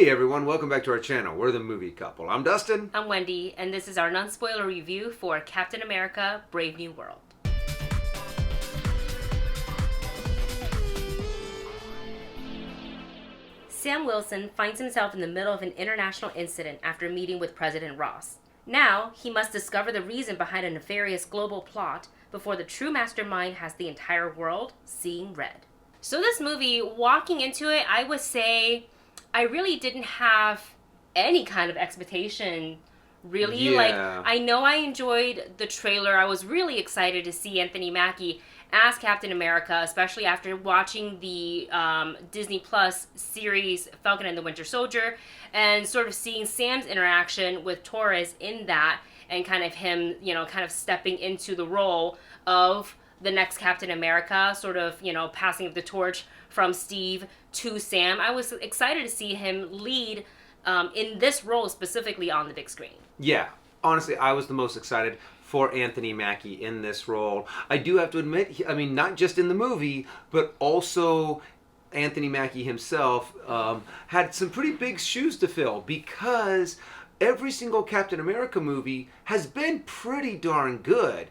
Hey everyone, welcome back to our channel. We're the Movie Couple. I'm Dustin. I'm Wendy, and this is our non-spoiler review for Captain America: Brave New World. Sam Wilson finds himself in the middle of an international incident after meeting with President Ross. Now, he must discover the reason behind a nefarious global plot before the true mastermind has the entire world seeing red. So this movie, walking into it, I would say I really didn't have any kind of expectation, really. Yeah. Like, I know I enjoyed the trailer. I was really excited to see Anthony Mackie as Captain America, especially after watching the Disney Plus series Falcon and the Winter Soldier, and sort of seeing Sam's interaction with Torres in that, and kind of him, kind of stepping into the role of the next Captain America, sort of, passing the torch from Steve to Sam. I was excited to see him lead in this role specifically on the big screen. Yeah, honestly, I was the most excited for Anthony Mackie in this role. I do have to admit, not just in the movie, but also Anthony Mackie himself had some pretty big shoes to fill, because every single Captain America movie has been pretty darn good,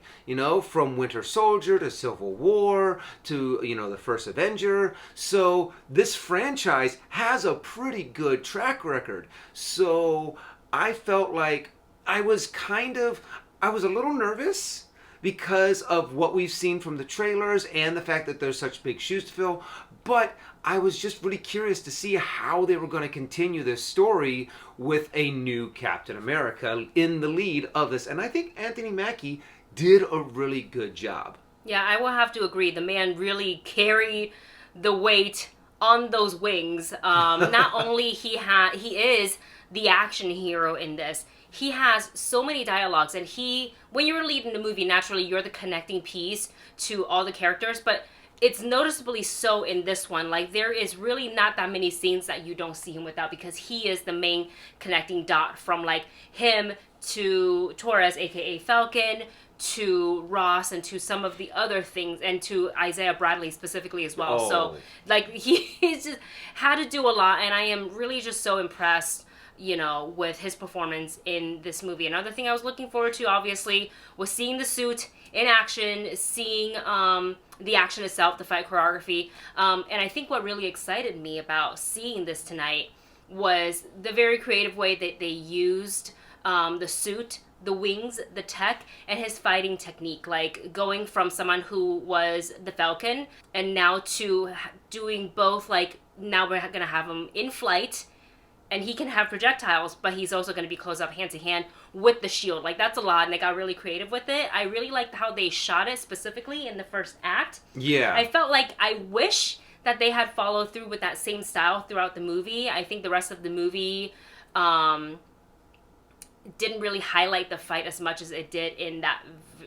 from Winter Soldier to Civil War to, the first Avenger. So this franchise has a pretty good track record. So I felt like I was a little nervous because of what we've seen from the trailers and the fact that there's such big shoes to fill. But I was just really curious to see how they were going to continue this story with a new Captain America in the lead of this. And I think Anthony Mackie did a really good job. Yeah, I will have to agree. The man really carried the weight on those wings. Not only he is the action hero in this, he has so many dialogues, and when you're leading the movie, naturally you're the connecting piece to all the characters, but it's noticeably so in this one. Like, there is really not that many scenes that you don't see him without, because he is the main connecting dot from, like, him to Torres, aka Falcon, to Ross, and to some of the other things, and to Isaiah Bradley specifically as well. Oh. So, like, he's just had to do a lot, and I am really just so impressed with his performance in this movie. Another thing I was looking forward to, obviously, was seeing the suit in action, seeing the action itself, the fight choreography. And I think what really excited me about seeing this tonight was the very creative way that they used the suit, the wings, the tech, and his fighting technique. Like, going from someone who was the Falcon and now to doing both. Like, now we're going to have him in flight, and he can have projectiles, but he's also going to be close up hand to hand with the shield. Like, that's a lot, and they got really creative with it. I really liked how they shot it specifically in the first act. Yeah. I felt like I wish that they had followed through with that same style throughout the movie. I think the rest of the movie didn't really highlight the fight as much as it did in that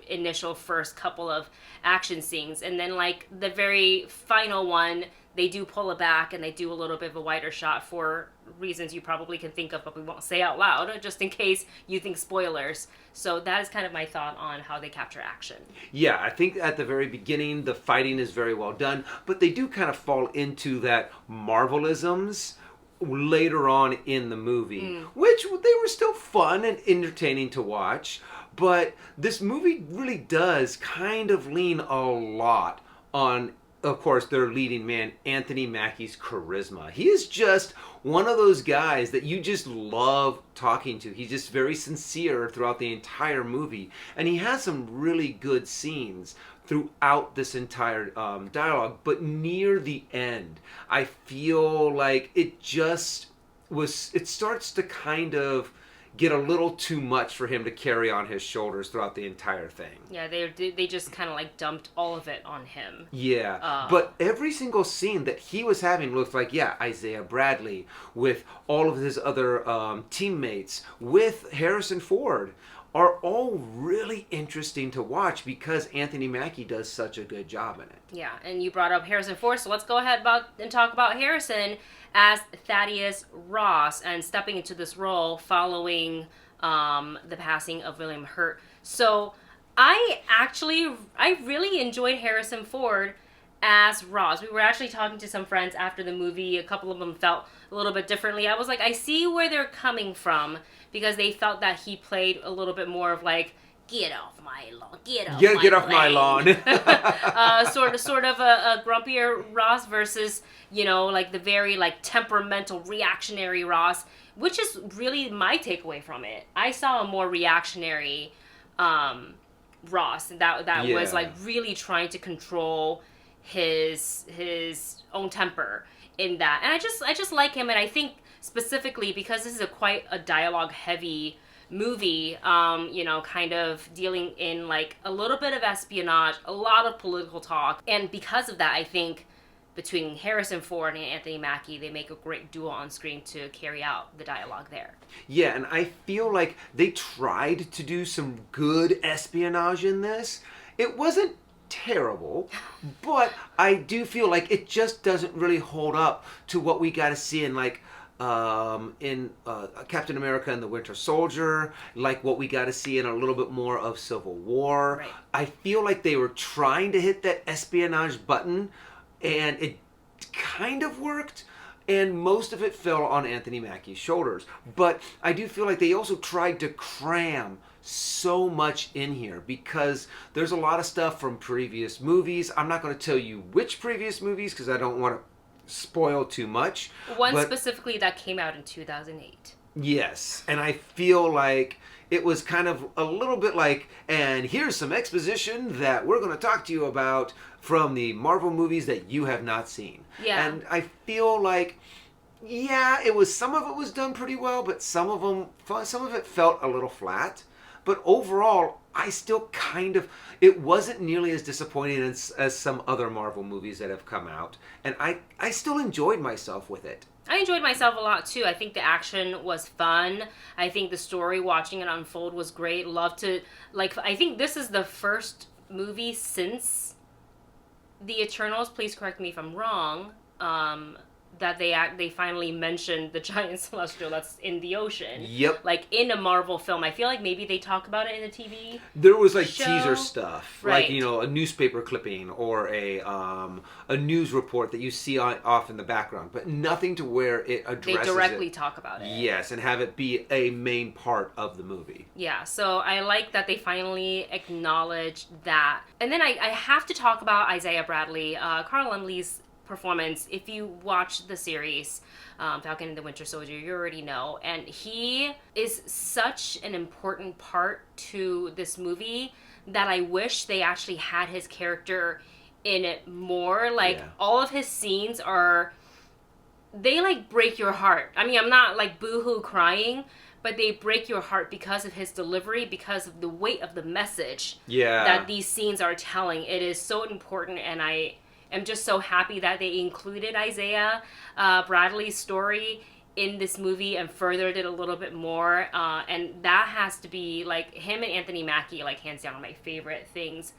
initial first couple of action scenes. And then, like, the very final one, they do pull it back and they do a little bit of a wider shot for reasons you probably can think of, but we won't say out loud, just in case you think spoilers. So that is kind of my thought on how they capture action. Yeah, I think at the very beginning, the fighting is very well done, but they do kind of fall into that Marvelisms later on in the movie, which they were still fun and entertaining to watch. But this movie really does kind of lean a lot on, of course, their leading man, Anthony Mackie's charisma. He is just one of those guys that you just love talking to. He's just very sincere throughout the entire movie. And he has some really good scenes throughout this entire dialogue. But near the end, I feel like it starts to kind of get a little too much for him to carry on his shoulders throughout the entire thing. Yeah, they just kind of like dumped all of it on him. Yeah, but every single scene that he was having looked like, Isaiah Bradley, with all of his other teammates, with Harrison Ford, are all really interesting to watch because Anthony Mackie does such a good job in it. Yeah, and you brought up Harrison Ford, so let's go ahead and talk about Harrison as Thaddeus Ross and stepping into this role following the passing of William Hurt. So I really enjoyed Harrison Ford as Ross. We were actually talking to some friends after the movie. A couple of them felt a little bit differently. I was like, I see where they're coming from, because they felt that he played a little bit more of like, get off my lawn, get off my lawn. sort of a grumpier Ross versus, like the very like temperamental, reactionary Ross, which is really my takeaway from it. I saw a more reactionary Ross that was like really trying to control his own temper in that. And I just like him, and I think specifically because this is quite a dialogue heavy movie, kind of dealing in like a little bit of espionage, a lot of political talk, and because of that, I think between Harrison Ford and Anthony Mackie, they make a great duo on screen to carry out the dialogue there. Yeah, and I feel like they tried to do some good espionage in this. It wasn't terrible, but I do feel like it just doesn't really hold up to what we got to see in like Captain America and the Winter Soldier, like what we got to see in a little bit more of Civil War. Right. I feel like they were trying to hit that espionage button, and it kind of worked, and most of it fell on Anthony Mackie's shoulders. But I do feel like they also tried to cram so much in here, because there's a lot of stuff from previous movies. I'm not going to tell you which previous movies because I don't want to spoil too much. One specifically that came out in 2008. Yes, and I feel like it was kind of a little bit like, and here's some exposition that we're going to talk to you about from the Marvel movies that you have not seen. Yeah. And I feel like, some of it was done pretty well, but some of it felt a little flat. But overall, I still it wasn't nearly as disappointing as some other Marvel movies that have come out. And I still enjoyed myself with it. I enjoyed myself a lot too. I think the action was fun. I think the story, watching it unfold, was great. I think this is the first movie since The Eternals, please correct me if I'm wrong, that they finally mentioned the giant celestial that's in the ocean. Yep. Like in a Marvel film. I feel like maybe they talk about it in the TV. There was like show. teaser stuff, right. Like a newspaper clipping or a news report that you see off in the background, but nothing to where it addresses. They directly talk about it. Yes, and have it be a main part of the movie. Yeah, so I like that they finally acknowledged that. And then I have to talk about Isaiah Bradley, Carl Lumbly's performance. If you watch the series Falcon and the Winter Soldier, you already know, and he is such an important part to this movie that I wish they actually had his character in it more. All of his scenes they like break your heart. I mean, I'm not like boohoo crying, but they break your heart because of his delivery, because of the weight of the message that these scenes are telling. It is so important, and I'm just so happy that they included Isaiah Bradley's story in this movie and furthered it a little bit more. And that has to be, like, him and Anthony Mackie, like, hands down, my favorite things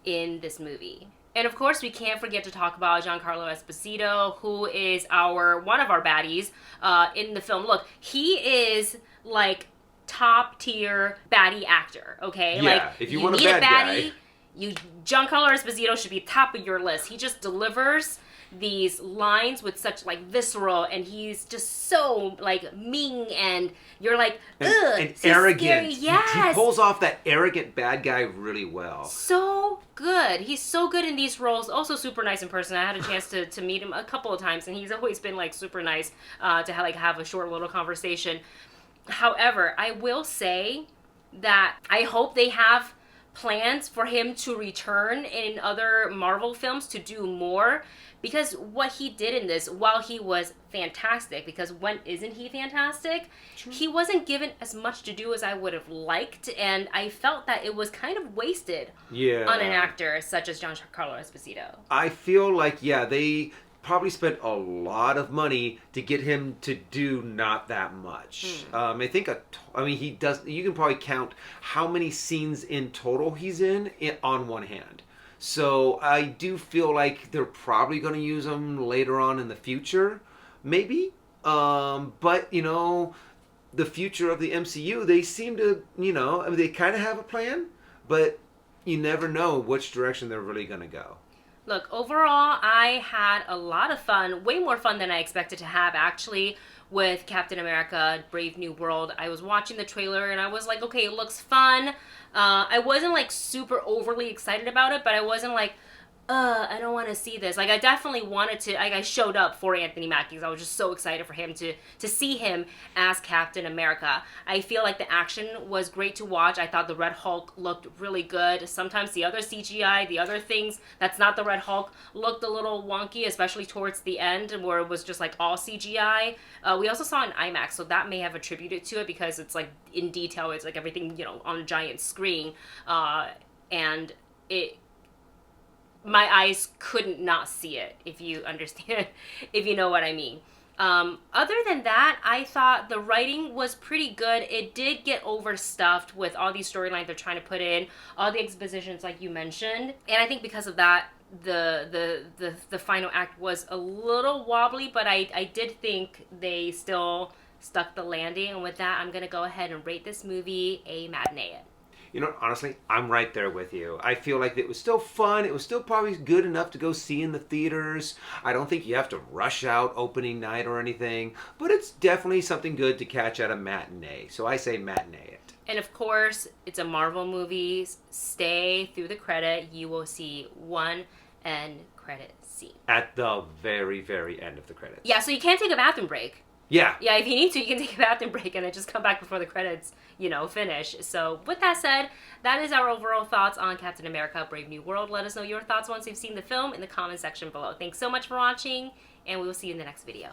in this movie. And, of course, we can't forget to talk about Giancarlo Esposito, who is one of our baddies in the film. Look, he is, like, top-tier baddie actor, okay? Yeah, like, if you want a bad guy. Giancarlo Esposito should be top of your list. He just delivers these lines with such like visceral, and he's just so like mean, and you're like, ugh, and arrogant. Scary. Yes. He pulls off that arrogant bad guy really well. So good. He's so good in these roles. Also super nice in person. I had a chance to meet him a couple of times, and he's always been like super nice to have a short little conversation. However, I will say that I hope they have plans for him to return in other Marvel films to do more, because what he did in this, while he was fantastic, because when isn't he fantastic? True. He wasn't given as much to do as I would have liked, and I felt that it was kind of wasted on an actor such as Giancarlo Esposito. I feel like, they probably spent a lot of money to get him to do not that much. I think he does. You can probably count how many scenes in total he's in on one hand. So I do feel like they're probably going to use him later on in the future, maybe. But the future of the MCU, they seem to, they kind of have a plan, but you never know which direction they're really going to go. Look, overall, I had a lot of fun, way more fun than I expected to have, actually, with Captain America Brave New World. I was watching the trailer and I was like, okay, it looks fun. I wasn't like super overly excited about it, but I wasn't like, I don't want to see this. Like, I definitely wanted to. Like, I showed up for Anthony Mackie because I was just so excited for him to see him as Captain America. I feel like the action was great to watch. I thought the Red Hulk looked really good. Sometimes the other CGI, the other things that's not the Red Hulk, looked a little wonky, especially towards the end where it was just like all CGI. We also saw an IMAX, so that may have attributed to it because it's like in detail. It's like everything, you know, on a giant screen, and it. My eyes couldn't not see it, if you understand, if you know what I mean. Other than that, I thought the writing was pretty good. It did get overstuffed with all these storylines they're trying to put in, all the expositions like you mentioned, and I think because of that, the final act was a little wobbly, but I did think they still stuck the landing, and with that, I'm gonna go ahead and rate this movie a matinee. You know, honestly, I'm right there with you. I feel like it was still fun. It was still probably good enough to go see in the theaters. I don't think you have to rush out opening night or anything, but it's definitely something good to catch at a matinee. So I say matinee it. And of course, it's a Marvel movie. Stay through the credit. You will see one end credit scene. At the very, very end of the credits. Yeah, so you can't take a bathroom break. Yeah. Yeah, if you need to, you can take a bathroom break and then just come back before the credits, you know, finish. So with that said, that is our overall thoughts on Captain America Brave New World. Let us know your thoughts once you've seen the film in the comment section below. Thanks so much for watching, and we will see you in the next video.